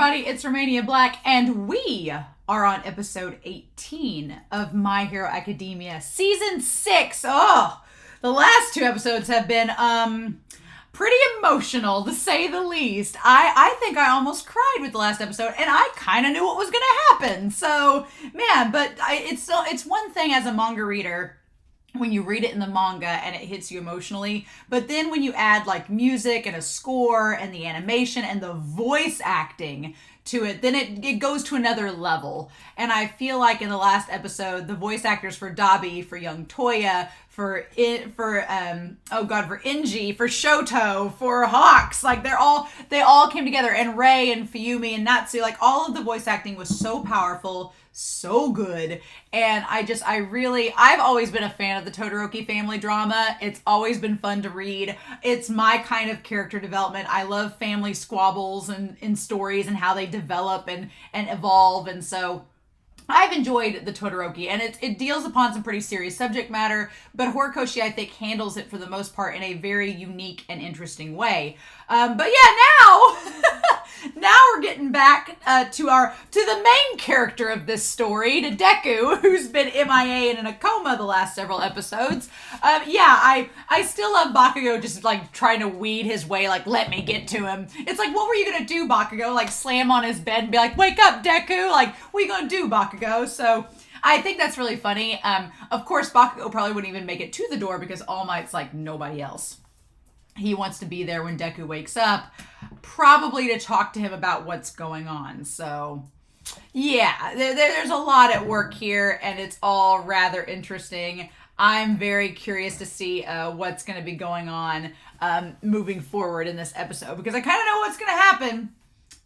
everybody, it's Romania Black, and we are on episode 18 of My Hero Academia, season 6. Oh, the last two episodes have been, pretty emotional, to say the least. I think I almost cried with the last episode, and I kind of knew what was going to happen. So, man, but it's one thing as a manga reader when you read it in the manga and it hits you emotionally, but then when you add like music and a score and the animation and the voice acting to it, then it goes to another level. And I feel like in the last episode, the voice actors for Dabi, for young Toya, for Inji, for Shoto, for Hawks, like they all came together, and Rei and Fuyumi and Natsu, like all of the voice acting was so powerful, so good. And I've always been a fan of the Todoroki family drama. It's always been fun to read. It's my kind of character development. I love family squabbles and in stories and how they develop and evolve. And so I've enjoyed the Todoroki, and it deals upon some pretty serious subject matter, but Horikoshi, I think, handles it for the most part in a very unique and interesting way. But yeah, now we're getting back to the main character of this story, to Deku, who's been MIA and in a coma the last several episodes. I still love Bakugo just like trying to weed his way, like, let me get to him. It's like, what were you gonna do, Bakugo? Like slam on his bed and be like, wake up, Deku! Like, what are you gonna do, Bakugo? So I think that's really funny. Of course, Bakugo probably wouldn't even make it to the door because All Might's like nobody else. He wants to be there when Deku wakes up, probably to talk to him about what's going on. So, yeah, there's a lot at work here, and it's all rather interesting. I'm very curious to see what's going to be going on moving forward in this episode, because I kind of know what's going to happen.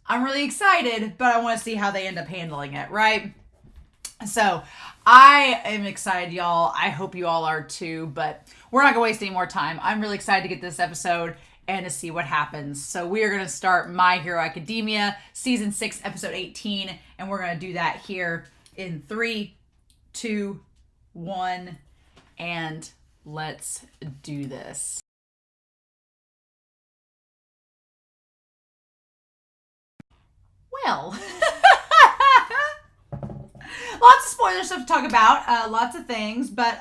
I'm really excited, but I want to see how they end up handling it, right? So, I am excited, y'all. I hope you all are too, but we're not going to waste any more time. I'm really excited to get this episode and to see what happens. So we are going to start My Hero Academia, Season 6, Episode 18, and we're going to do that here in 3, 2, 1, and let's do this. Well... lots of spoiler stuff to talk about, lots of things, but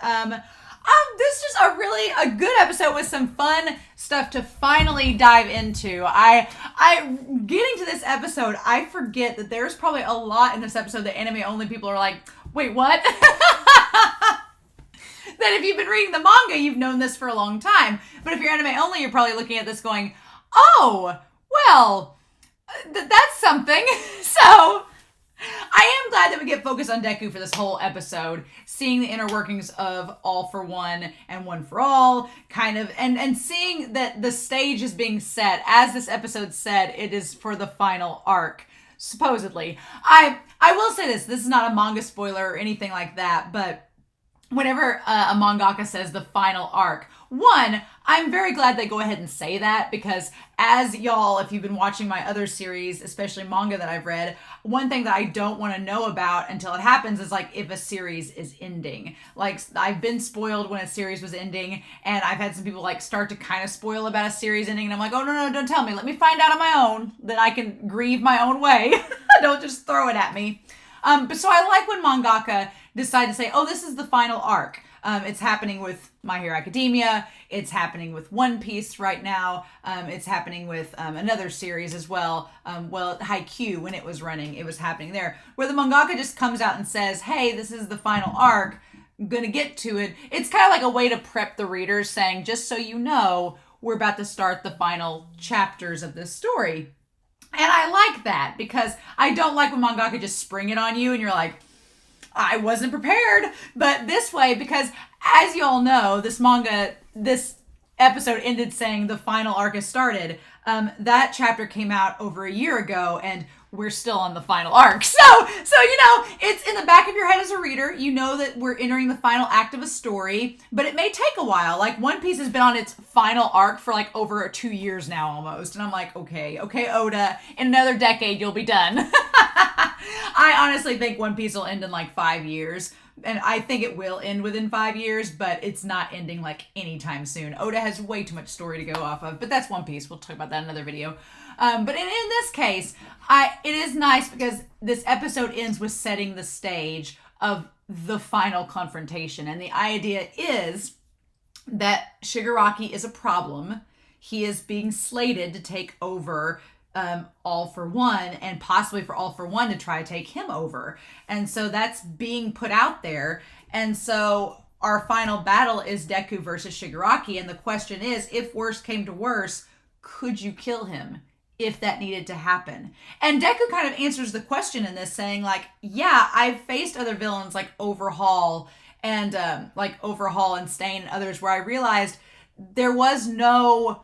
this is just a good episode with some fun stuff to finally dive into. I getting to this episode, I forget that there's probably a lot in this episode that anime only people are like, wait, what? That if you've been reading the manga, you've known this for a long time. But if you're anime only, you're probably looking at this going, oh, well, that's something. So I am glad that we get focused on Deku for this whole episode, seeing the inner workings of All for One and One for All, kind of, and seeing that the stage is being set. As this episode said, it is for the final arc, supposedly. I will say this is not a manga spoiler or anything like that, but whenever a mangaka says the final arc, one, I'm very glad they go ahead and say that, because as y'all, if you've been watching my other series, especially manga that I've read, one thing that I don't want to know about until it happens is like if a series is ending. Like, I've been spoiled when a series was ending, and I've had some people like start to kind of spoil about a series ending, and I'm like, oh no, don't tell me. Let me find out on my own, that I can grieve my own way. Don't just throw it at me. But so I like when mangaka decide to say, oh, this is the final arc. It's happening with My Hero Academia. It's happening with One Piece right now. It's happening with another series as well. Haikyuu, when it was running, it was happening there. Where the mangaka just comes out and says, hey, this is the final arc. I'm going to get to it. It's kind of like a way to prep the readers, saying, just so you know, we're about to start the final chapters of this story. And I like that, because I don't like when mangaka just spring it on you and you're like, I wasn't prepared. But this way, because as you all know, this episode ended saying the final arc has started. That chapter came out over a year ago, and we're still on the final arc. So, you know, it's in the back of your head as a reader. You know that we're entering the final act of a story, but it may take a while. Like, One Piece has been on its final arc for like over 2 years now almost. And I'm like, okay, Oda, in another decade, you'll be done. I honestly think One Piece will end in like 5 years. And I think it will end within 5 years, but it's not ending like anytime soon. Oda has way too much story to go off of, but that's One Piece. We'll talk about that in another video. But in this case, It is nice because this episode ends with setting the stage of the final confrontation. And the idea is that Shigaraki is a problem. He is being slated to take over All for One, and possibly for All for One to try to take him over. And so that's being put out there. And so our final battle is Deku versus Shigaraki. And the question is, if worse came to worse, could you kill him if that needed to happen? And Deku kind of answers the question in this, saying like, yeah, I've faced other villains like Overhaul and Stain and others, where I realized there was no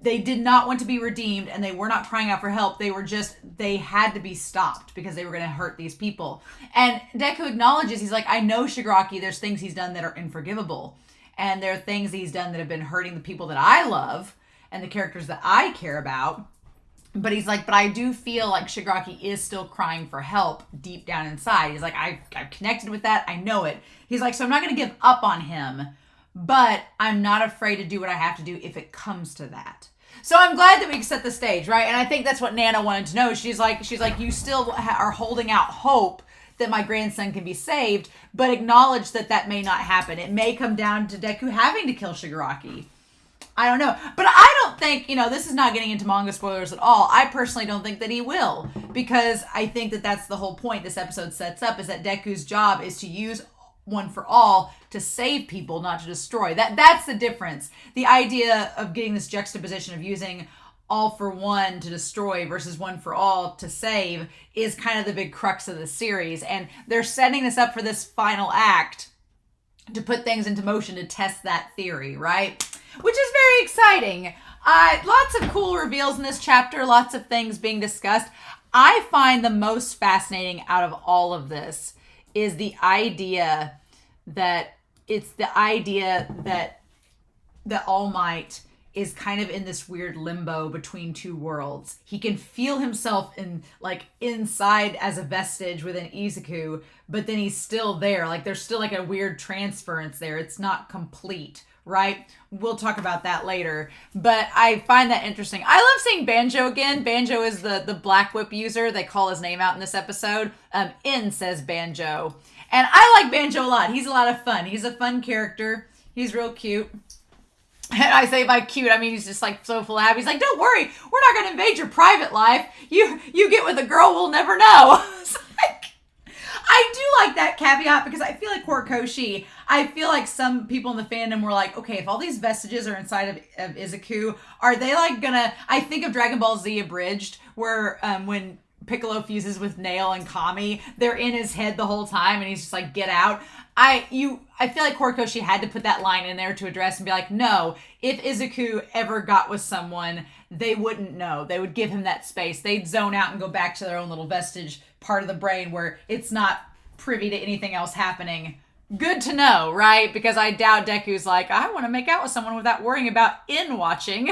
they did not want to be redeemed, and they were not crying out for help. They had to be stopped because they were going to hurt these people. And Deku acknowledges, he's like, I know Shigaraki, there's things he's done that are unforgivable. And there are things he's done that have been hurting the people that I love and the characters that I care about. But he's like, but I do feel like Shigaraki is still crying for help deep down inside. He's like, I've connected with that. I know it. He's like, so I'm not going to give up on him, but I'm not afraid to do what I have to do if it comes to that. So I'm glad that we set the stage, right? And I think that's what Nana wanted to know. She's like, you still are holding out hope that my grandson can be saved, but acknowledge that that may not happen. It may come down to Deku having to kill Shigaraki. I don't know. But I don't think, this is not getting into manga spoilers at all. I personally don't think that he will, because I think that that's the whole point this episode sets up, is that Deku's job is to use One for All to save people, not to destroy. That's the difference. The idea of getting this juxtaposition of using All for One to destroy versus One for All to save is kind of the big crux of the series. And they're setting this up for this final act to put things into motion to test that theory, right? Which is very exciting. Lots of cool reveals in this chapter, lots of things being discussed. I find the most fascinating out of all of this is the idea that All Might is kind of in this weird limbo between two worlds. He can feel himself inside as a vestige within Izuku, but then he's still there. Like there's still like a weird transference there. It's not complete, right? We'll talk about that later. But I find that interesting. I love seeing Banjo again. Banjo is the Black Whip user. They call his name out in this episode. In says Banjo. And I like Banjo a lot. He's a lot of fun. He's a fun character. He's real cute. And I say by cute, I mean he's just like so full of happy. He's like, don't worry, we're not going to invade your private life. You get with a girl we'll never know. I do like that caveat because I feel like Horikoshi, I feel like some people in the fandom were like, okay, if all these vestiges are inside of Izuku, are they like gonna, I think of Dragon Ball Z Abridged, where when Piccolo fuses with Nail and Kami, they're in his head the whole time and he's just like, get out. I feel like Horikoshi had to put that line in there to address and be like, no, if Izuku ever got with someone, they wouldn't know. They would give him that space. They'd zone out and go back to their own little vestige part of the brain where it's not privy to anything else happening. Good to know, right? Because I doubt Deku's like, I want to make out with someone without worrying about In watching.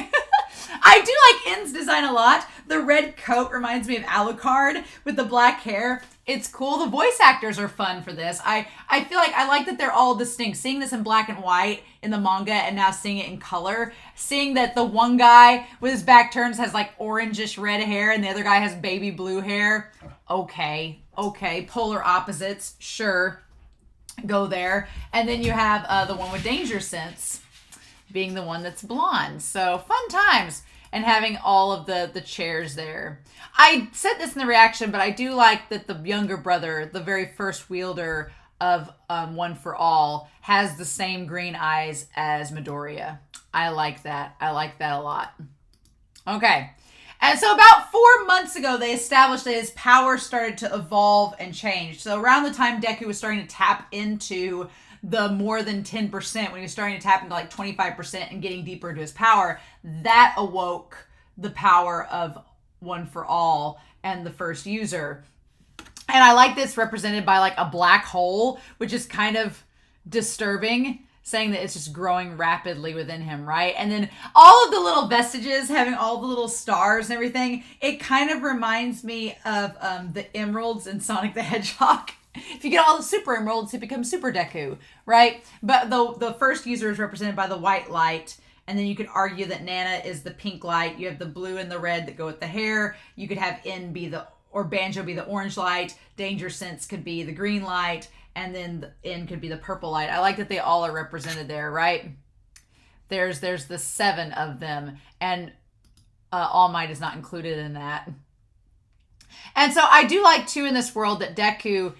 I do like In's design a lot. The red coat reminds me of Alucard with the black hair. It's cool. The voice actors are fun for this. I feel like I like that they're all distinct. Seeing this in black and white in the manga and now seeing it in color. Seeing that the one guy with his back turns has like orangish red hair and the other guy has baby blue hair. Okay. Polar opposites. Sure. Go there. And then you have the one with danger sense being the one that's blonde. So fun times. And having all of the chairs there. I said this in the reaction, but I do like that the younger brother, the very first wielder of One for All, has the same green eyes as Midoriya. I like that. I like that a lot. Okay. And so about 4 months ago, they established that his power started to evolve and change. So around the time Deku was starting to tap into the more than 10%, when he was starting to tap into like 25% and getting deeper into his power, that awoke the power of One for All and the first user. And I like this represented by like a black hole, which is kind of disturbing, saying that it's just growing rapidly within him, right? And then all of the little vestiges having all the little stars and everything, it kind of reminds me of the emeralds in Sonic the Hedgehog. If you get all the super emeralds, it becomes Super Deku, right? But the first user is represented by the white light, And then you could argue that Nana is the pink light. You have the blue and the red that go with the hair. You could have N be or Banjo be the orange light. Danger Sense could be the green light. And then the N could be the purple light. I like that they all are represented there, right? There's the 7 of them. And All Might is not included in that. And so I do like, too, in this world that Deku,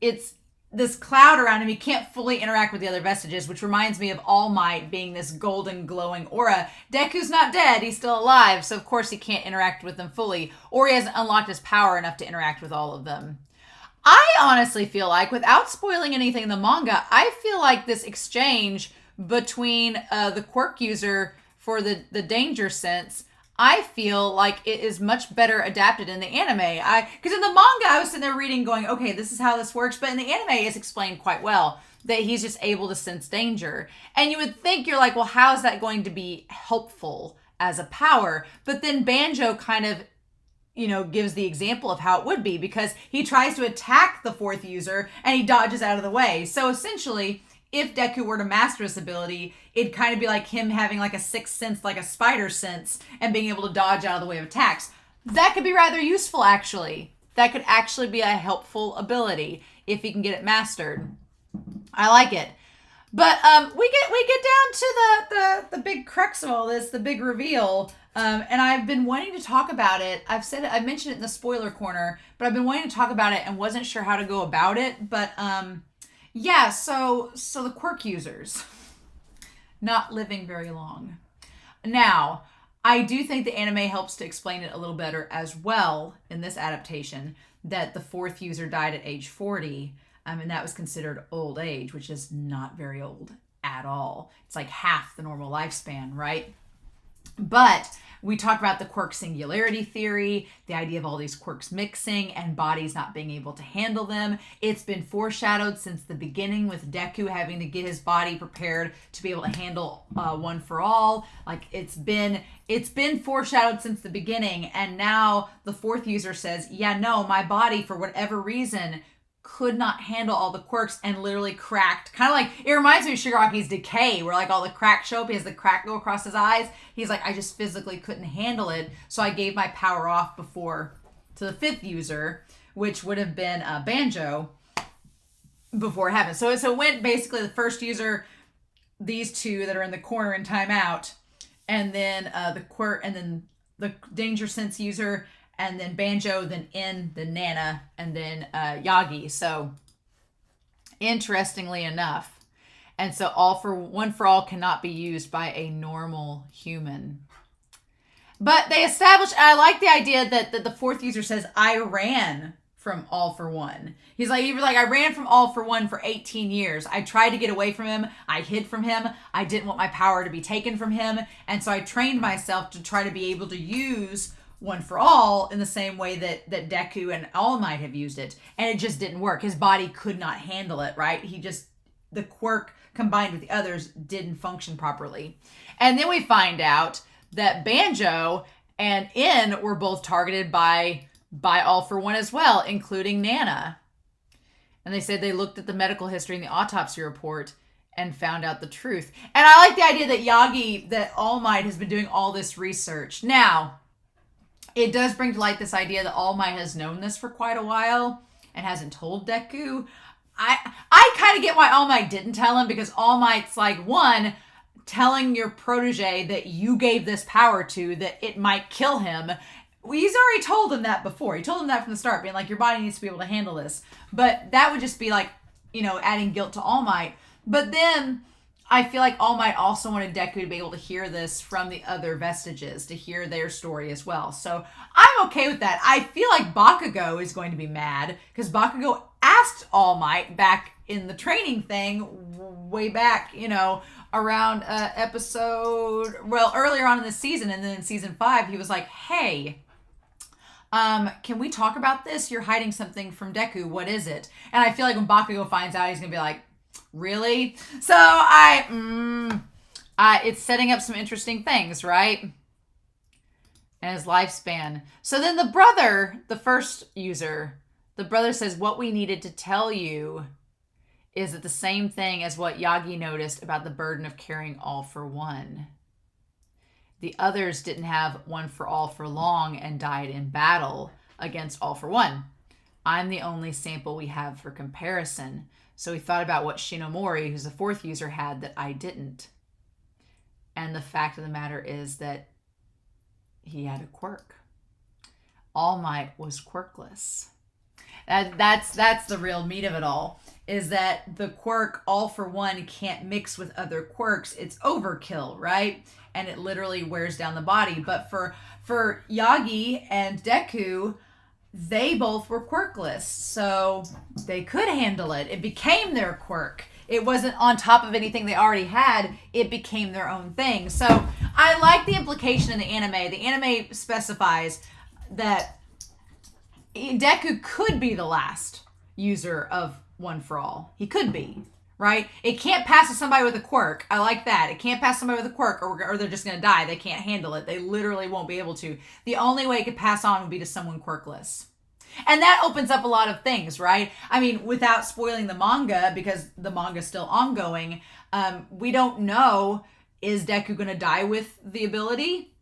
it's this cloud around him. He can't fully interact with the other vestiges, which reminds me of All Might being this golden glowing aura. Deku's not dead. He's still alive. So, of course, he can't interact with them fully. Or he hasn't unlocked his power enough to interact with all of them. I honestly feel like, without spoiling anything in the manga, I feel like this exchange between the quirk user for the danger sense, I feel like it is much better adapted in the anime. Because in the manga, I was sitting there reading going, okay, this is how this works. But in the anime, it's explained quite well that he's just able to sense danger. And you would think, you're like, well, how is that going to be helpful as a power? But then Banjo kind of, gives the example of how it would be, because he tries to attack the 4th user and he dodges out of the way. So essentially, if Deku were to master this ability, it'd kind of be like him having like a 6th sense, like a spider sense, and being able to dodge out of the way of attacks. That could be rather useful, actually. That could actually be a helpful ability if he can get it mastered. I like it. But we get down to the big crux of all this, the big reveal. And I've been wanting to talk about it. I mentioned it in the spoiler corner, but I've been wanting to talk about it and wasn't sure how to go about it. But yeah, so the quirk users not living very long. Now, I do think the anime helps to explain it a little better as well in this adaptation, that the 4th user died at age 40, and that was considered old age, which is not very old at all. It's like half the normal lifespan, right? But we talk about the quirk singularity theory, the idea of all these quirks mixing and bodies not being able to handle them. It's been foreshadowed since the beginning, with Deku having to get his body prepared to be able to handle One for All. Like, it's been foreshadowed since the beginning, and now the 4th user says, yeah, no, my body, for whatever reason, could not handle all the quirks and literally cracked. Kind of like, it reminds me of Shigaraki's decay, where like all the cracks show up. He has the crack go across his eyes. He's like, I just physically couldn't handle it. So I gave my power off before to the 5th user, which would have been Banjo, before it happened. So it went basically the 1st user, these 2 that are in the corner in timeout, and then the quirk, and then the danger sense user, and then Banjo, then N, then Nana, and then Yagi. So, interestingly enough. And so One for All cannot be used by a normal human. But they established, I like the idea that the 4th user says, I ran from All for One. He was like, I ran from All for One for 18 years. I tried to get away from him. I hid from him. I didn't want my power to be taken from him. And so I trained myself to try to be able to use One for All in the same way that Deku and All Might have used it. And it just didn't work. His body could not handle it, right? The quirk combined with the others didn't function properly. And then we find out that Banjo and N were both targeted by All for One as well, including Nana. And they said they looked at the medical history and the autopsy report and found out the truth. And I like the idea that All Might has been doing all this research. Now, it does bring to light this idea that All Might has known this for quite a while and hasn't told Deku. I kind of get why All Might didn't tell him, because All Might's like, one, telling your protege that you gave this power to, that it might kill him. He's already told him that before. He told him that from the start, being like, your body needs to be able to handle this. But that would just be like, adding guilt to All Might. But then I feel like All Might also wanted Deku to be able to hear this from the other vestiges, to hear their story as well. So I'm okay with that. I feel like Bakugo is going to be mad, because Bakugo asked All Might back in the training thing, way back, around earlier on in the season, and then in season 5, he was like, hey, can we talk about this? You're hiding something from Deku. What is it? And I feel like when Bakugo finds out, he's going to be like, really? So it's setting up some interesting things, right? And his lifespan. So then the brother, the 1st user, the brother says, what we needed to tell you is that the same thing as what Yagi noticed about the burden of carrying All for One. The others didn't have one for all for long and died in battle against all for one. I'm the only sample we have for comparison. So he thought about what Shinomori, who's the fourth user, had that I didn't. And the fact of the matter is that he had a quirk. All Might was quirkless. That's the real meat of it all, is that the quirk all for one can't mix with other quirks. It's overkill, right? And it literally wears down the body. But for Yagi and Deku, they both were quirkless, so they could handle it. It became their quirk. It wasn't on top of anything they already had. It became their own thing. So I like the implication in the anime. The anime specifies that Deku could be the last user of One for All. He could be, right? It can't pass to somebody with a quirk. I like that. It can't pass somebody with a quirk or they're just going to die. They can't handle it. They literally won't be able to. The only way it could pass on would be to someone quirkless. And that opens up a lot of things, right? I mean, without spoiling the manga, because the manga's still ongoing, we don't know, is Deku going to die with the ability?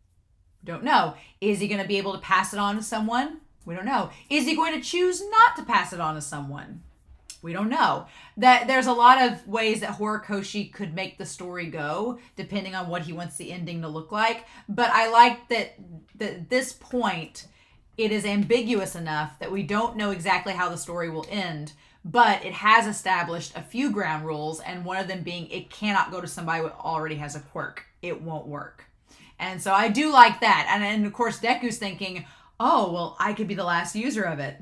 Don't know. Is he going to be able to pass it on to someone? We don't know. Is he going to choose not to pass it on to someone? We don't know. That there's a lot of ways that Horikoshi could make the story go, depending on what he wants the ending to look like. But I like that at this point, it is ambiguous enough that we don't know exactly how the story will end, but it has established a few ground rules, and one of them being it cannot go to somebody who already has a quirk. It won't work. And so I do like that. And of course, Deku's thinking, oh, well, I could be the last user of it.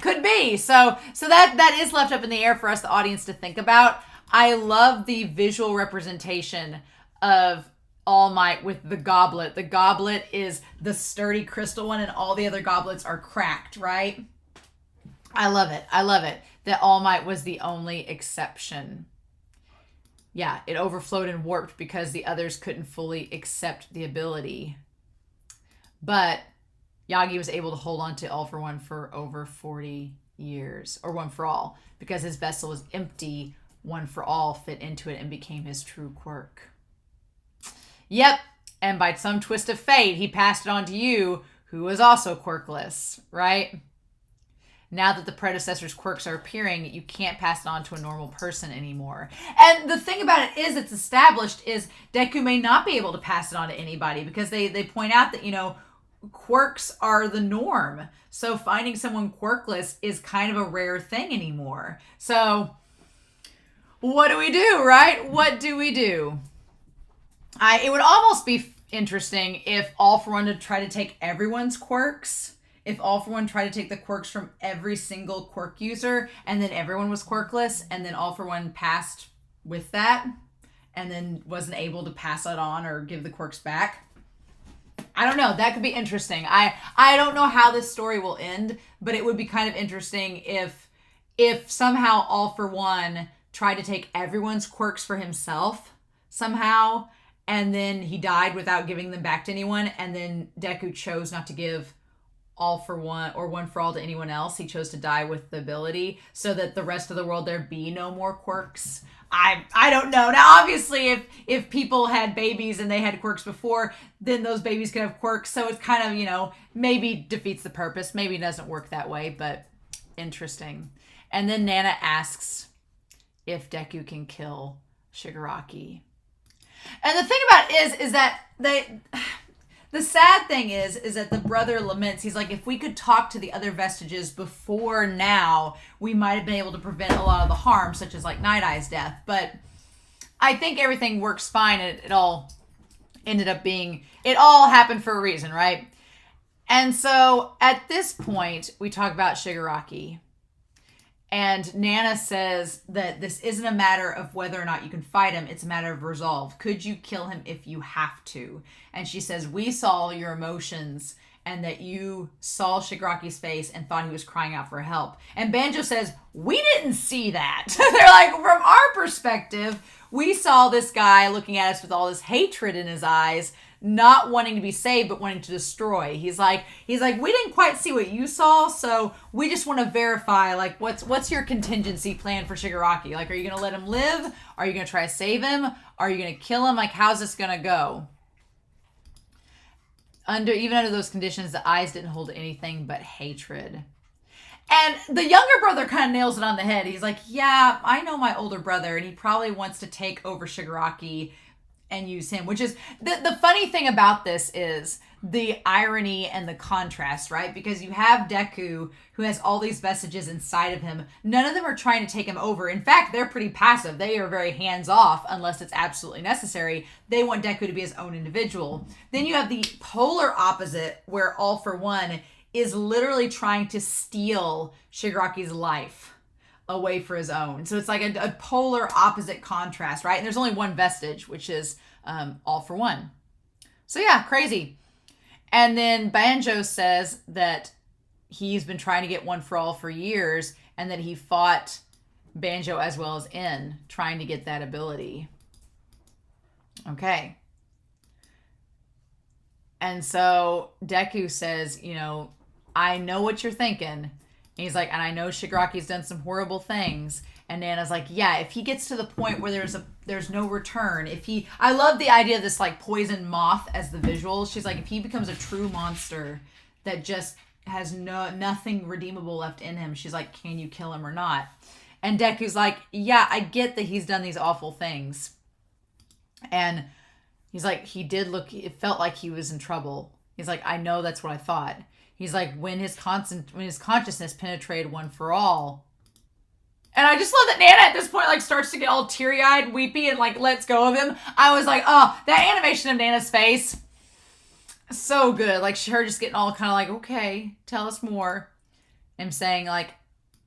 Could be. So that is left up in the air for us, the audience, to think about. I love the visual representation of All Might with the goblet. The goblet is the sturdy crystal one, and all the other goblets are cracked, right? I love it. I love it. That All Might was the only exception. Yeah, it overflowed and warped because the others couldn't fully accept the ability. But Yagi was able to hold on to All for One for over 40 years, or One for All, because his vessel was empty. One for All fit into it and became his true quirk. Yep, and by some twist of fate, he passed it on to you, who was also quirkless, right? Now that the predecessor's quirks are appearing, you can't pass it on to a normal person anymore. And the thing about it is, it's established, is Deku may not be able to pass it on to anybody, because they point out that, you know, quirks are the norm. So finding someone quirkless is kind of a rare thing anymore. So what do we do, right? What do we do? It would almost be interesting if All for One to try to take everyone's quirks. If All for One tried to take the quirks from every single quirk user, and then everyone was quirkless, and then All for One passed with that, and then wasn't able to pass it on or give the quirks back. I don't know. That could be interesting. I don't know how this story will end, but it would be kind of interesting if somehow All for One tried to take everyone's quirks for himself somehow, and then he died without giving them back to anyone, and then Deku chose not to give All for One or One for All to anyone else. He chose to die with the ability so that the rest of the world there be no more quirks. I don't know. Now, obviously, if people had babies and they had quirks before, then those babies could have quirks. So it's kind of, you know, maybe defeats the purpose. Maybe it doesn't work that way, but interesting. And then Nana asks if Deku can kill Shigaraki. And the thing about it is that the sad thing is that the brother laments. He's like, if we could talk to the other vestiges before now, we might have been able to prevent a lot of the harm, such as like Night Eye's death. But I think everything works fine, and it all ended up being, it all happened for a reason, right? And so at this point, we talk about Shigaraki. And Nana says that this isn't a matter of whether or not you can fight him. It's a matter of resolve. Could you kill him if you have to? And she says, we saw your emotions and that you saw Shigaraki's face and thought he was crying out for help. And Banjo says, we didn't see that. They're like, from our perspective, we saw this guy looking at us with all this hatred in his eyes, not wanting to be saved, but wanting to destroy. He's like, we didn't quite see what you saw, so we just want to verify, like, what's your contingency plan for Shigaraki? Like, are you going to let him live? Are you going to try to save him? Are you going to kill him? Like, how's this going to go? even under those conditions, the eyes didn't hold anything but hatred. And the younger brother kind of nails it on the head. He's like, yeah, I know my older brother, and he probably wants to take over Shigaraki and use him, which is the funny thing about this is the irony and the contrast, right? Because you have Deku, who has all these vestiges inside of him. None of them are trying to take him over. In fact, they're pretty passive. They are very hands-off unless it's absolutely necessary. They want Deku to be his own individual. Then you have the polar opposite, where All For One is literally trying to steal Shigaraki's life away for his own. So it's like a polar opposite contrast, right? And there's only one vestige, which is All For One. So yeah, crazy. And then Banjo says that he's been trying to get One For All for years, and that he fought Banjo as well as In, trying to get that ability. Okay. And so Deku says, you know, I know what you're thinking. And he's like, and I know Shigaraki's done some horrible things. And Nana's like, yeah, if he gets to the point where there's no return, I love the idea of this like poison moth as the visual. She's like, if he becomes a true monster that just has nothing redeemable left in him, she's like, can you kill him or not? And Deku's like, yeah, I get that he's done these awful things. And he's like, it felt like he was in trouble. He's like, I know, that's what I thought. He's like, when his consciousness penetrated One For All. And I just love that Nana at this point like starts to get all teary-eyed, weepy, and like lets go of him. I was like, oh, that animation of Nana's face, so good. Like her just getting all kind of like, okay, tell us more. And saying like,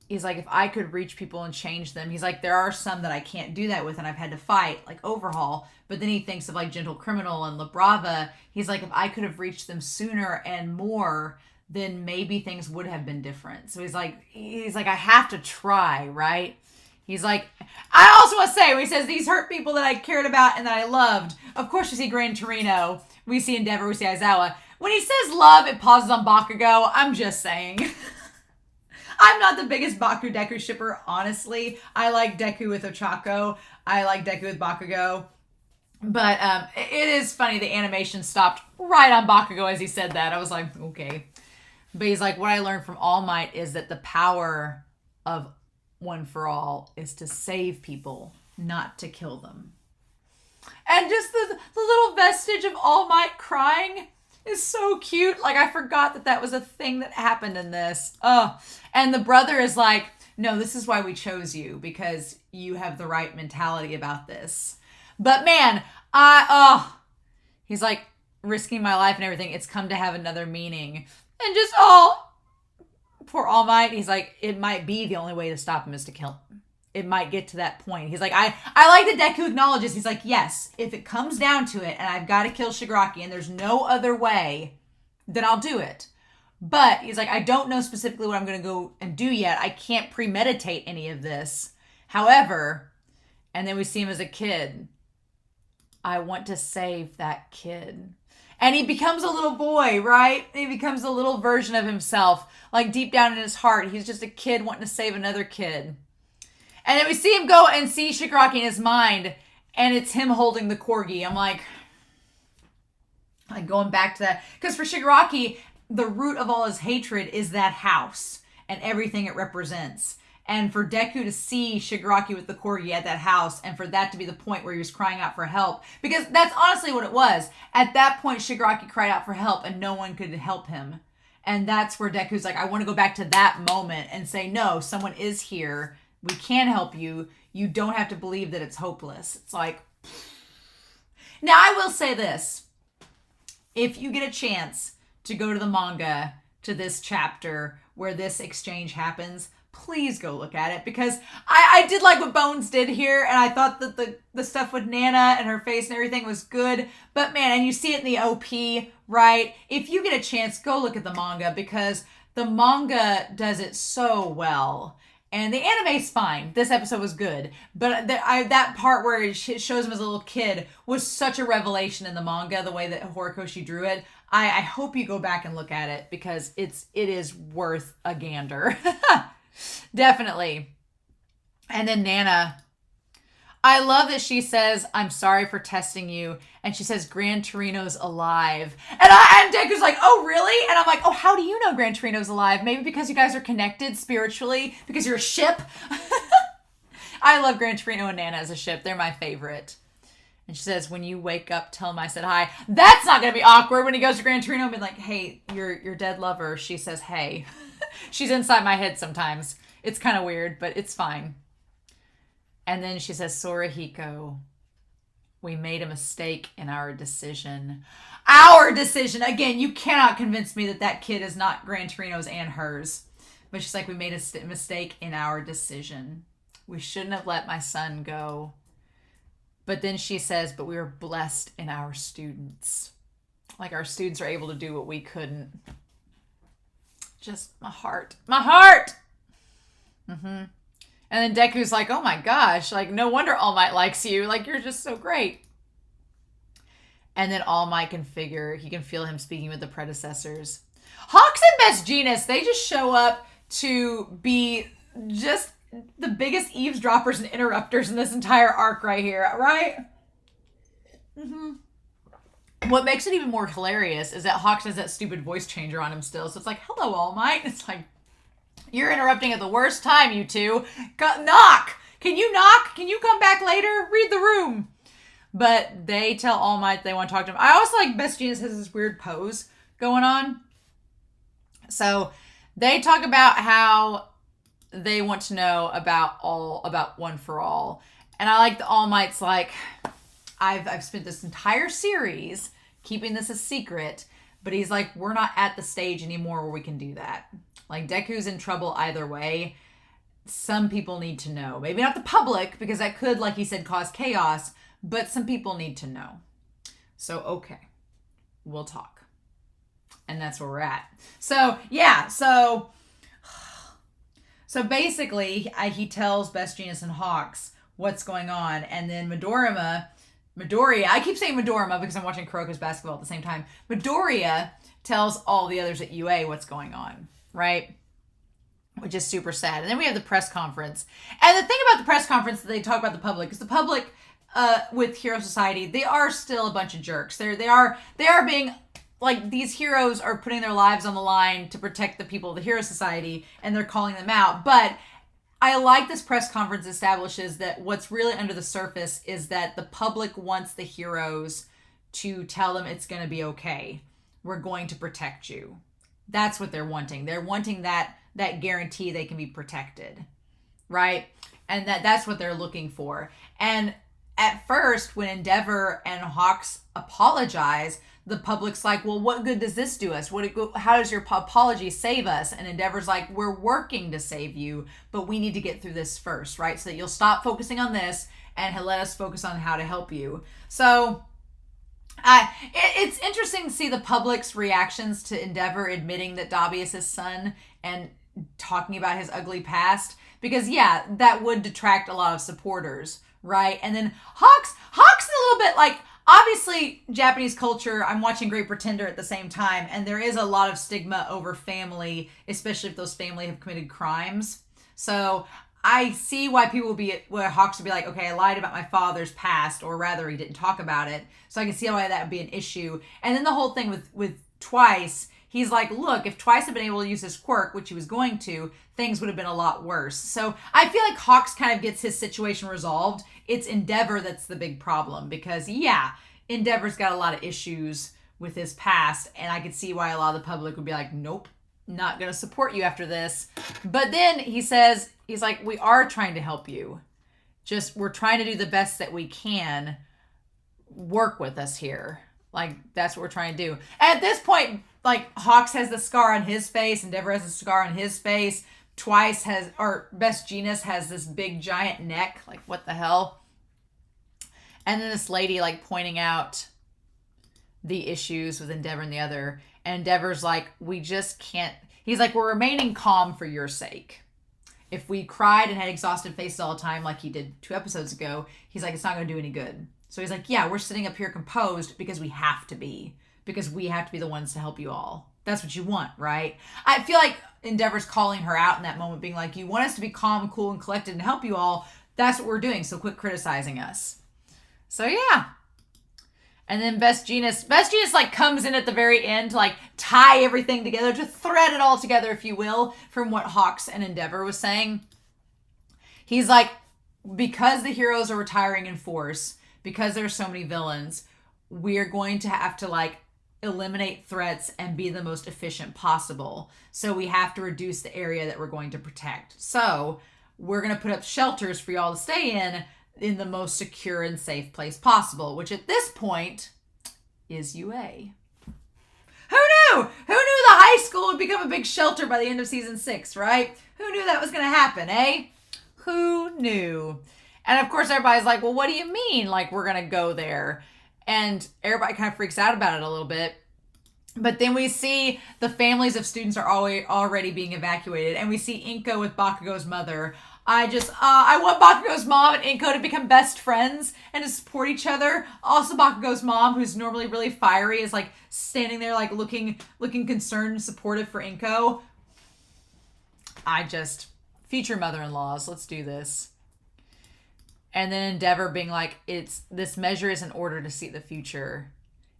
he's like, if I could reach people and change them, he's like, there are some that I can't do that with and I've had to fight, like Overhaul. But then he thinks of like Gentle Criminal and La Brava. He's like, if I could have reached them sooner and more, then maybe things would have been different. So he's like, I have to try, right? He's like, I also want to say, when he says these hurt people that I cared about and that I loved, of course we see Gran Torino, we see Endeavor, we see Aizawa. When he says love, it pauses on Bakugo. I'm just saying. I'm not the biggest Baku Deku shipper, honestly. I like Deku with Ochako. I like Deku with Bakugo. But it is funny, the animation stopped right on Bakugo as he said that. I was like, okay. But he's like, what I learned from All Might is that the power of One For All is to save people, not to kill them. And just the little vestige of All Might crying is so cute. Like, I forgot that was a thing that happened in this. Oh, and the brother is like, no, this is why we chose you, because you have the right mentality about this. But man, he's like, risking my life and everything, it's come to have another meaning. And just, poor All Might, he's like, it might be the only way to stop him is to kill him. It might get to that point. He's like, I like that Deku acknowledges, he's like, yes, if it comes down to it and I've got to kill Shigaraki and there's no other way, then I'll do it. But he's like, I don't know specifically what I'm going to go and do yet. I can't premeditate any of this. However, and then we see him as a kid. I want to save that kid. And he becomes a little boy, right? He becomes a little version of himself. Like deep down in his heart, he's just a kid wanting to save another kid. And then we see him go and see Shigaraki in his mind, and it's him holding the corgi. I'm like going back to that. Because for Shigaraki, the root of all his hatred is that house and everything it represents. And for Deku to see Shigaraki with the corgi at that house, and for that to be the point where he was crying out for help, because that's honestly what it was. At that point, Shigaraki cried out for help and no one could help him. And that's where Deku's like, I want to go back to that moment and say, no, someone is here. We can help you. You don't have to believe that it's hopeless. It's like, now I will say this. If you get a chance to go to the manga, to this chapter where this exchange happens, please go look at it, because I did like what Bones did here, and I thought that the stuff with Nana and her face and everything was good. But man, and you see it in the OP, right? If you get a chance, go look at the manga, because the manga does it so well. And the anime's fine. This episode was good. But that part where it shows him as a little kid was such a revelation in the manga, the way that Horikoshi drew it. I hope you go back and look at it, because it is worth a gander. Definitely. And then Nana. I love that she says, I'm sorry for testing you. And she says, Gran Torino's alive. And Deku's like, oh, really? And I'm like, oh, how do you know Gran Torino's alive? Maybe because you guys are connected spiritually, because you're a ship. I love Gran Torino and Nana as a ship. They're my favorite. And she says, when you wake up, tell him I said hi. That's not going to be awkward when he goes to Gran Torino and be like, hey, your dead lover. She says, hey. She's inside my head sometimes. It's kind of weird, but it's fine. And then she says, Sorahiko, we made a mistake in our decision. Our decision. Again, you cannot convince me that that kid is not Gran Torino's and hers. But she's like, we made a mistake in our decision. We shouldn't have let my son go. But then she says, but we were blessed in our students. Like our students are able to do what we couldn't. Just my heart. My heart! Mm-hmm. And then Deku's like, oh my gosh, like no wonder All Might likes you. Like you're just so great. And then All Might can feel him speaking with the predecessors. Hawks and Best Jeanist, they just show up to be just the biggest eavesdroppers and interrupters in this entire arc right here, right? Mm-hmm. What makes it even more hilarious is that Hawks has that stupid voice changer on him still. So it's like, hello, All Might. It's like, you're interrupting at the worst time, you two. Knock! Can you knock? Can you come back later? Read the room. But they tell All Might they want to talk to him. I also like Best Jeanist has this weird pose going on. So they talk about how they want to know about One for All. And I like the All Might's like, I've spent this entire series keeping this a secret. But he's like, we're not at the stage anymore where we can do that. Like, Deku's in trouble either way. Some people need to know. Maybe not the public, because that could, like he said, cause chaos. But some people need to know. So, okay. We'll talk. And that's where we're at. So, yeah. So basically, he tells Best Jeanist and Hawks what's going on. And then Midoriya, I keep saying Midoriyama because I'm watching Kuroko's basketball at the same time. Midoriya tells all the others at UA what's going on, right? Which is super sad. And then we have the press conference. And the thing about the press conference that they talk about the public is the public with Hero Society, they are still a bunch of jerks. They are being like, these heroes are putting their lives on the line to protect the people of the Hero Society, and they're calling them out. But I like this press conference establishes that what's really under the surface is that the public wants the heroes to tell them it's going to be okay. We're going to protect you. That's what they're wanting. They're wanting that guarantee they can be protected, right? And that's what they're looking for. And at first, when Endeavor and Hawks apologize, the public's like, well, what good does this do us? How does your apology save us? And Endeavor's like, we're working to save you, but we need to get through this first, right? So that you'll stop focusing on this and let us focus on how to help you. So it's interesting to see the public's reactions to Endeavor admitting that Dabi is his son and talking about his ugly past. Because, yeah, that would detract a lot of supporters, right? And then Hawks a little bit like, obviously, Japanese culture, I'm watching Great Pretender at the same time, and there is a lot of stigma over family, especially if those family have committed crimes. So I see why Hawks would be like, okay, I lied about my father's past, or rather, he didn't talk about it. So I can see why that would be an issue. And then the whole thing with Twice, he's like, look, if Twice had been able to use his quirk, which he was going to, things would have been a lot worse. So I feel like Hawks kind of gets his situation resolved. It's Endeavor that's the big problem because, yeah, Endeavor's got a lot of issues with his past, and I could see why a lot of the public would be like, nope, not going to support you after this. But then he's like, we are trying to help you. Just, we're trying to do the best that we can. Work with us here. Like, that's what we're trying to do. And at this point, like, Hawks has the scar on his face, Endeavor has a scar on his face. Best Jeanist has this big giant neck. Like, what the hell? And then this lady, like, pointing out the issues with Endeavor and the other. And Endeavor's like, we just can't. He's like, we're remaining calm for your sake. If we cried and had exhausted faces all the time like he did 2 episodes ago, he's like, it's not going to do any good. So he's like, yeah, we're sitting up here composed because we have to be. Because we have to be the ones to help you all. That's what you want, right? I feel like Endeavor's calling her out in that moment, being like, you want us to be calm, cool, and collected and help you all. That's what we're doing. So quit criticizing us. So yeah. And then Best Jeanist like comes in at the very end to like tie everything together, to thread it all together, if you will, from what Hawks and Endeavor was saying. He's like, because the heroes are retiring in force, because there's so many villains, we're going to have to like eliminate threats and be the most efficient possible. So we have to reduce the area that we're going to protect. So we're going to put up shelters for y'all to stay in the most secure and safe place possible, which at this point is UA. Who knew? Who knew the high school would become a big shelter by the end of season 6, right? Who knew that was going to happen, eh? Who knew? And of course, everybody's like, well, what do you mean? Like, we're going to go there? And everybody kind of freaks out about it a little bit. But then we see the families of students are already being evacuated. And we see Inko with Bakugo's mother. I want Bakugo's mom and Inko to become best friends and to support each other. Also, Bakugo's mom, who's normally really fiery, is like standing there like looking concerned and supportive for Inko. Future mother-in-laws, let's do this. And then Endeavor being like, this measure is in order to see the future.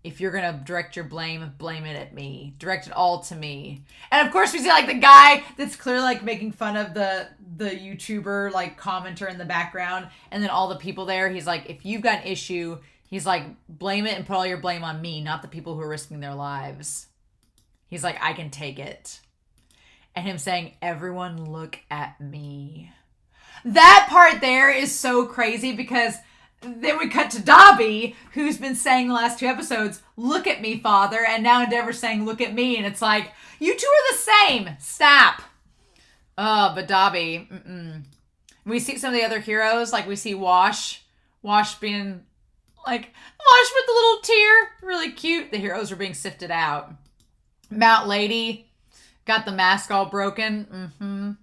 If you're going to direct your blame it at me. Direct it all to me. And of course we see like the guy that's clearly like making fun of the YouTuber like commenter in the background. And then all the people there, he's like, if you've got an issue, he's like, blame it and put all your blame on me, not the people who are risking their lives. He's like, I can take it. And him saying, everyone look at me. That part there is so crazy because then we cut to Dobby, who's been saying the last 2 episodes, look at me, father. And now Endeavor's saying, look at me. And it's like, you two are the same. Stop. Oh, but Dobby. We see some of the other heroes. Like we see Wash being like, Wash with the little tear. Really cute. The heroes are being sifted out. Mount Lady got the mask all broken.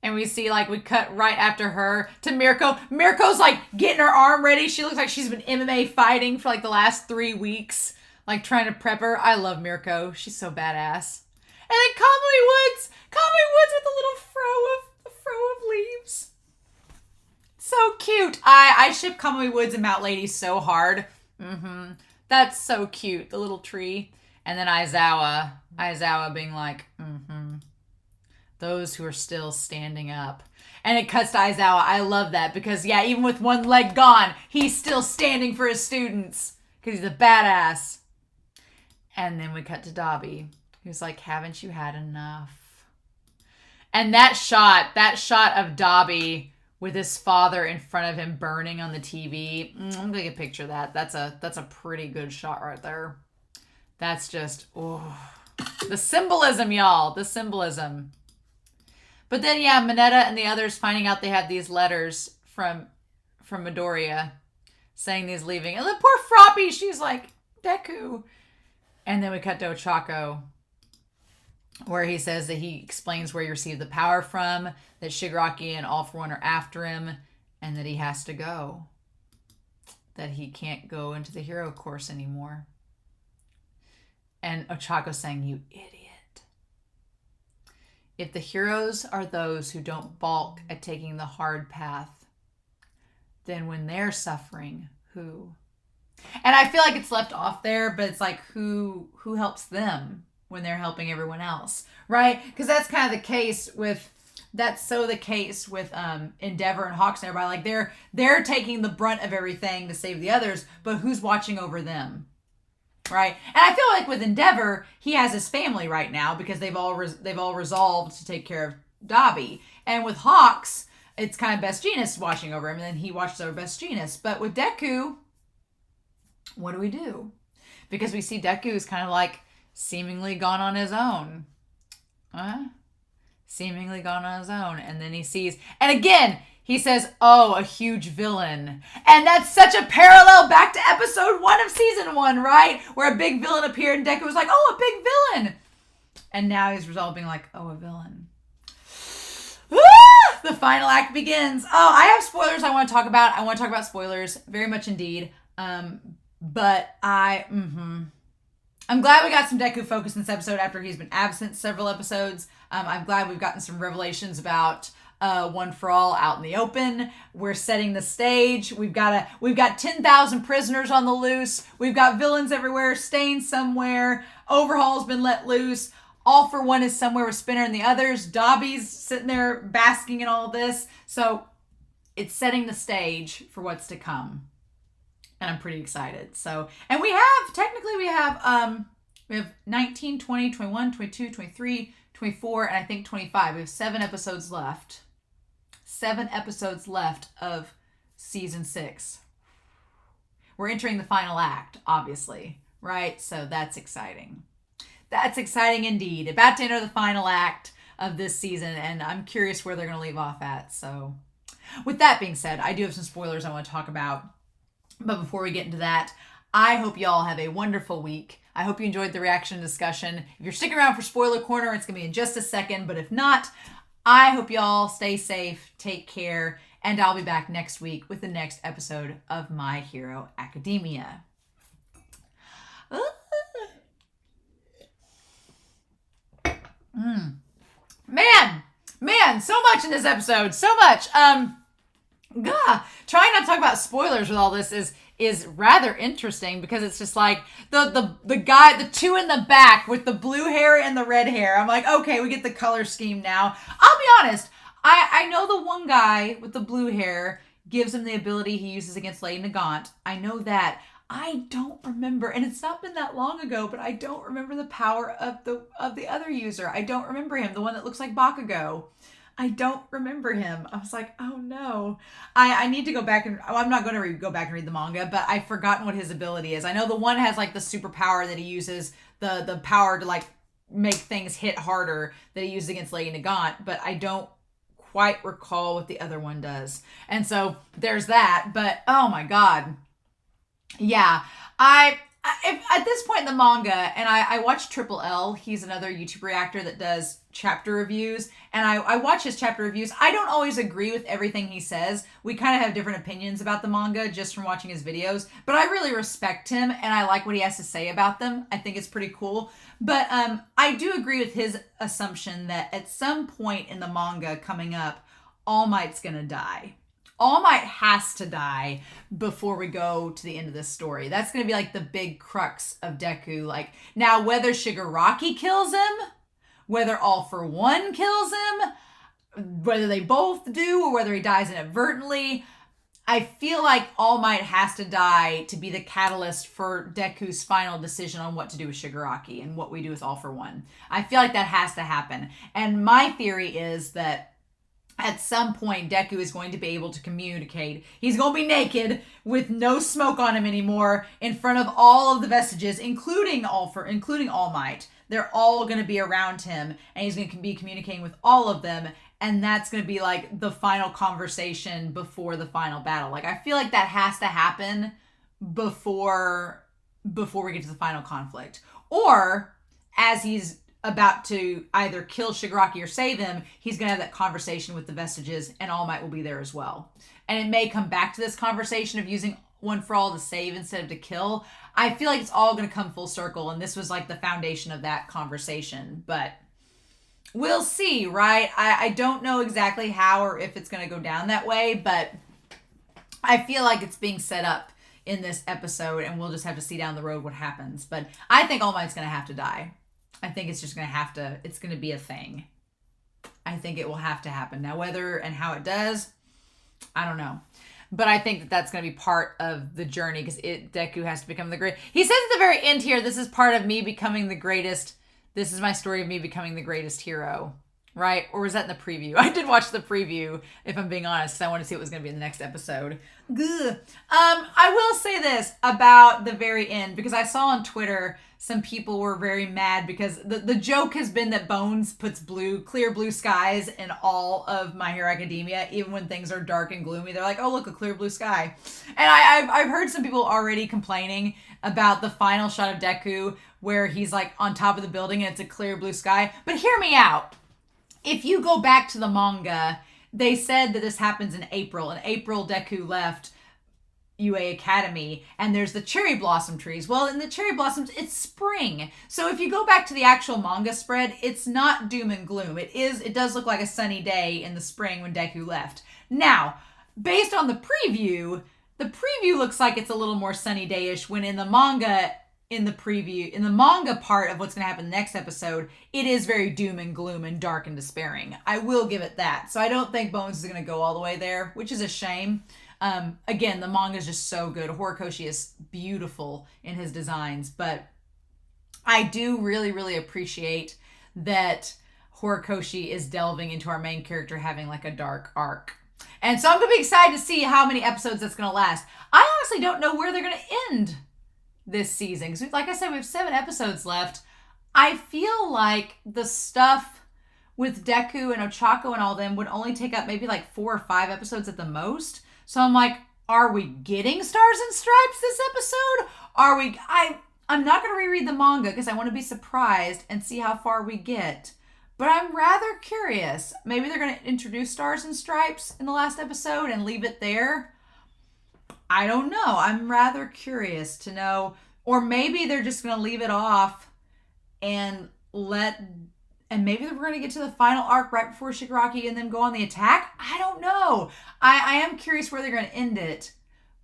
And we see, like, we cut right after her to Mirko. Mirko's, like, getting her arm ready. She looks like she's been MMA fighting for, like, the last 3 weeks. Like, trying to prep her. I love Mirko. She's so badass. And then Kamui Woods. Kamui Woods with a little fro of leaves. So cute. I ship Kamui Woods and Mount Lady so hard. That's so cute. The little tree. And then Aizawa being like, those who are still standing up. And it cuts to Aizawa. I love that because, yeah, even with one leg gone, he's still standing for his students because he's a badass. And then we cut to Dobby, who's like, haven't you had enough? And that shot of Dobby with his father in front of him burning on the TV, I'm going to get a picture of that. That's a pretty good shot right there. That's just, the symbolism, y'all. The symbolism. But then, yeah, Mineta and the others finding out they have these letters from Midoriya saying he's leaving. And the poor Froppy, she's like, Deku. And then we cut to Ochako, where he says that he explains where he received the power from, that Shigaraki and All For One are after him, and that he has to go. That he can't go into the hero course anymore. And Ochako saying, you idiot. If the heroes are those who don't balk at taking the hard path, then when they're suffering, who? And I feel like it's left off there, but it's like who helps them when they're helping everyone else, right? Because that's kind of the case with Endeavor and Hawks and everybody. Like they're taking the brunt of everything to save the others, but who's watching over them? Right. And I feel like with Endeavor, he has his family right now because they've all resolved to take care of Dobby. And with Hawks, it's kind of Best Jeanist watching over him, and then he watches over Best Jeanist. But with Deku, what do we do? Because we see Deku's kind of like seemingly gone on his own. Seemingly gone on his own. And then he sees, and again, he says, oh, a huge villain. And that's such a parallel back to episode 1 of season 1, right? Where a big villain appeared and Deku was like, oh, a big villain. And now he's resolved being like, oh, a villain. The final act begins. Oh, I have spoilers I want to talk about. I want to talk about spoilers very much indeed. But I'm glad we got some Deku focus in this episode after he's been absent several episodes. I'm glad we've gotten some revelations about One for All out in the open. We're setting the stage. We've got 10,000 prisoners on the loose. We've got villains everywhere, staying somewhere. Overhaul's been let loose. All for One is somewhere with Spinner and the others. Dobby's sitting there basking in all this. So it's setting the stage for what's to come. And I'm pretty excited. So, and we have 19, 20, 21, 22, 23, 24, and I think 25. We have 7 episodes left. 7 episodes left of season 6. We're entering the final act, obviously, right? So that's exciting. That's exciting indeed. About to enter the final act of this season, and I'm curious where they're going to leave off at. So with that being said, I do have some spoilers I want to talk about. But before we get into that, I hope y'all have a wonderful week. I hope you enjoyed the reaction discussion. If you're sticking around for Spoiler Corner, it's going to be in just a second. But if not, I hope y'all stay safe, take care, and I'll be back next week with the next episode of My Hero Academia. Man, so much in this episode. So much. Trying not to talk about spoilers with all this is rather interesting because it's just like the guy, the two in the back with the blue hair and the red hair. I'm like, okay, we get the color scheme now. I'll be honest. I know the one guy with the blue hair gives him the ability he uses against Lady Nagant. I know that. I don't remember, and it's not been that long ago, but I don't remember the power of the other user. I don't remember him, the one that looks like Bakugo. I don't remember him. I was like, oh no. I need to go back and, I'm not going to go back and read the manga, but I've forgotten what his ability is. I know the one has like the superpower that he uses, the power to like make things hit harder that he uses against Lady Nagant, but I don't quite recall what the other one does. And so there's that, but oh my God. Yeah, if, at this point in the manga, and I watch Triple L, he's another YouTube reactor that does chapter reviews, and I watch his chapter reviews. I don't always agree with everything he says. We kind of have different opinions about the manga just from watching his videos, but I really respect him, and I like what he has to say about them. I think it's pretty cool. But I do agree with his assumption that at some point in the manga coming up, All Might's gonna die. All Might has to die before we go to the end of this story. That's going to be like the big crux of Deku. Like, now whether Shigaraki kills him, whether All for One kills him, whether they both do, or whether he dies inadvertently, I feel like All Might has to die to be the catalyst for Deku's final decision on what to do with Shigaraki and what we do with All for One. I feel like that has to happen. And my theory is that at some point, Deku is going to be able to communicate. He's going to be naked with no smoke on him anymore in front of all of the vestiges, including All Might. They're all going to be around him, and he's going to be communicating with all of them, and that's going to be like the final conversation before the final battle. Like, I feel like that has to happen before we get to the final conflict. Or, as he's about to either kill Shigaraki or save him, he's going to have that conversation with the vestiges, and All Might will be there as well. And it may come back to this conversation of using One for All to save instead of to kill. I feel like it's all going to come full circle, and this was like the foundation of that conversation. But we'll see, right? I don't know exactly how or if it's going to go down that way, but I feel like it's being set up in this episode, and we'll just have to see down the road what happens. But I think All Might's going to have to die. I think it's just going to have to, it's going to be a thing. I think it will have to happen. Now, whether and how it does, I don't know. But I think that that's going to be part of the journey because Deku has to become the great. He says at the very end here, this is part of me becoming the greatest. This is my story of me becoming the greatest hero. Right? Or was that in the preview? I did watch the preview, if I'm being honest, because I wanted to see what was going to be in the next episode. I will say this about the very end, because I saw on Twitter some people were very mad because the joke has been that Bones puts clear blue skies in all of My Hero Academia, even when things are dark and gloomy. They're like, oh, look, a clear blue sky. And I've heard some people already complaining about the final shot of Deku where he's like on top of the building and it's a clear blue sky. But hear me out. If you go back to the manga, they said that this happens in April. In April, Deku left UA Academy, and there's the cherry blossom trees. Well, in the cherry blossoms, it's spring. So if you go back to the actual manga spread, it's not doom and gloom. It does look like a sunny day in the spring when Deku left. Now, based on the preview looks like it's a little more sunny day-ish, when in the manga, in the manga part of what's going to happen next episode, it is very doom and gloom and dark and despairing. I will give it that. So I don't think Bones is going to go all the way there, which is a shame. Again, the manga is just so good. Horikoshi is beautiful in his designs, but I do really, really appreciate that Horikoshi is delving into our main character having like a dark arc. And so I'm going to be excited to see how many episodes that's going to last. I honestly don't know where they're going to end this season. Because like I said, we have 7 episodes left. I feel like the stuff with Deku and Ochako and all them would only take up maybe like 4 or 5 episodes at the most. So I'm like, are we getting Stars and Stripes this episode? I'm not going to reread the manga because I want to be surprised and see how far we get. But I'm rather curious. Maybe they're going to introduce Stars and Stripes in the last episode and leave it there. I don't know. I'm rather curious to know. Or maybe they're just going to leave it off and maybe we're going to get to the final arc right before Shigaraki and then go on the attack. I don't know. I am curious where they're going to end it.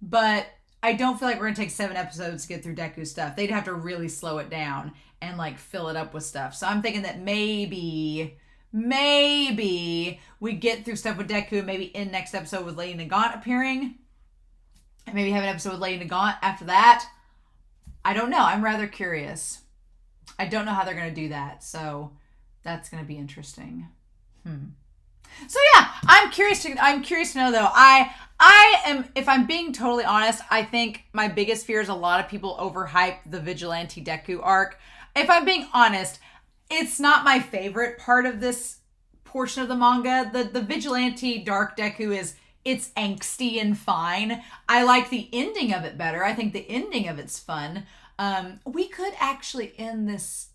But I don't feel like we're going to take 7 episodes to get through Deku's stuff. They'd have to really slow it down and like fill it up with stuff. So I'm thinking that maybe we get through stuff with Deku and maybe in next episode with Lady Nagant appearing. And maybe have an episode with Lady Nagant after that. I don't know. I'm rather curious. I don't know how they're going to do that. So that's going to be interesting. So yeah, I'm curious to know though. I am, if I'm being totally honest, I think my biggest fear is a lot of people overhype the Vigilante Deku arc. If I'm being honest, it's not my favorite part of this portion of the manga. The Vigilante Dark Deku it's angsty and fine. I like the ending of it better. I think the ending of it's fun. We could actually end this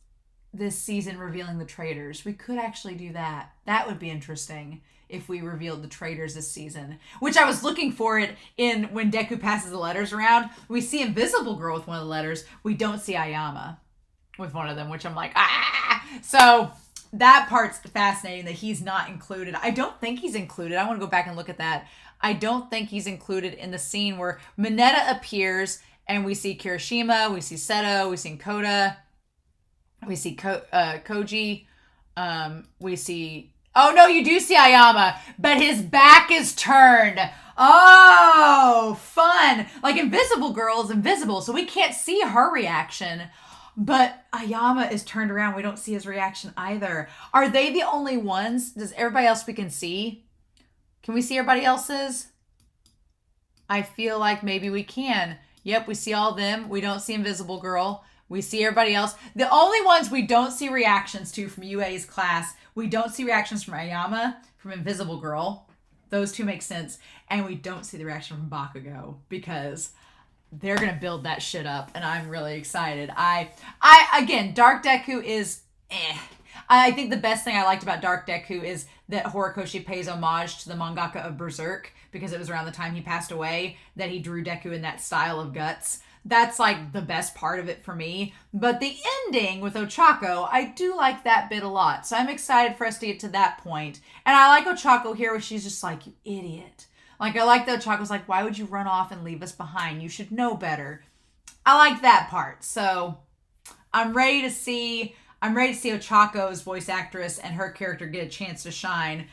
season revealing the traitors. We could actually do that. That would be interesting if we revealed the traitors this season, which I was looking for it in when Deku passes the letters around. We see Invisible Girl with one of the letters. We don't see Ayama with one of them, which I'm like, ah! So that part's fascinating that he's not included. I don't think he's included. I want to go back and look at that. I don't think he's included in the scene where Mineta appears and we see Kirishima, we see Seto, we see Koda, we see Koji, we see... Oh, no, you do see Ayama, but his back is turned. Oh, fun. Like, Invisible Girl is invisible, so we can't see her reaction. But Ayama is turned around. We don't see his reaction either. Are they the only ones? Does everybody else we can see? Can we see everybody else's? I feel like maybe we can. Yep, we see all of them. We don't see Invisible Girl. We see everybody else. The only ones we don't see reactions to from UA's class, we don't see reactions from Ayama, from Invisible Girl. Those two make sense. And we don't see the reaction from Bakugo because they're going to build that shit up. And I'm really excited. Again, Dark Deku is I think the best thing I liked about Dark Deku is that Horikoshi pays homage to the mangaka of Berserk because it was around the time he passed away that he drew Deku in that style of guts. That's like the best part of it for me. But the ending with Ochako, I do like that bit a lot. So I'm excited for us to get to that point. And I like Ochako here where she's just like, you idiot. Like, I like that Ochako's like, why would you run off and leave us behind? You should know better. I like that part. So I'm ready to see Ochako's voice actress and her character get a chance to shine.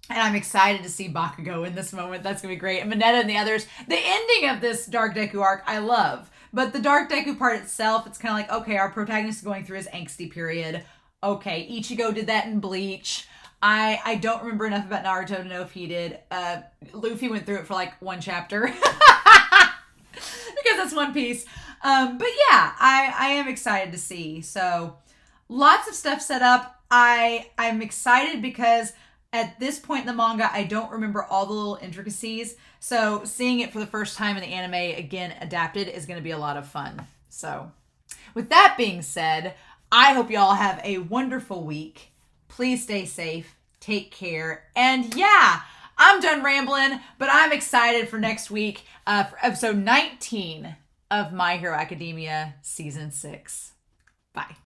And I'm excited to see Bakugo in this moment. That's going to be great. And Mineta and the others. The ending of this Dark Deku arc, I love. But the Dark Deku part itself, it's kind of like, okay, our protagonist is going through his angsty period. Okay, Ichigo did that in Bleach. I don't remember enough about Naruto to know if he did. Luffy went through it for like 1 chapter. Because that's One Piece. But yeah, I am excited to see. So lots of stuff set up. I'm excited because at this point in the manga, I don't remember all the little intricacies. So seeing it for the first time in the anime, again, adapted, is going to be a lot of fun. So with that being said, I hope you all have a wonderful week. Please stay safe. Take care. And yeah, I'm done rambling, but I'm excited for next week for episode 19 of My Hero Academia Season 6. Bye.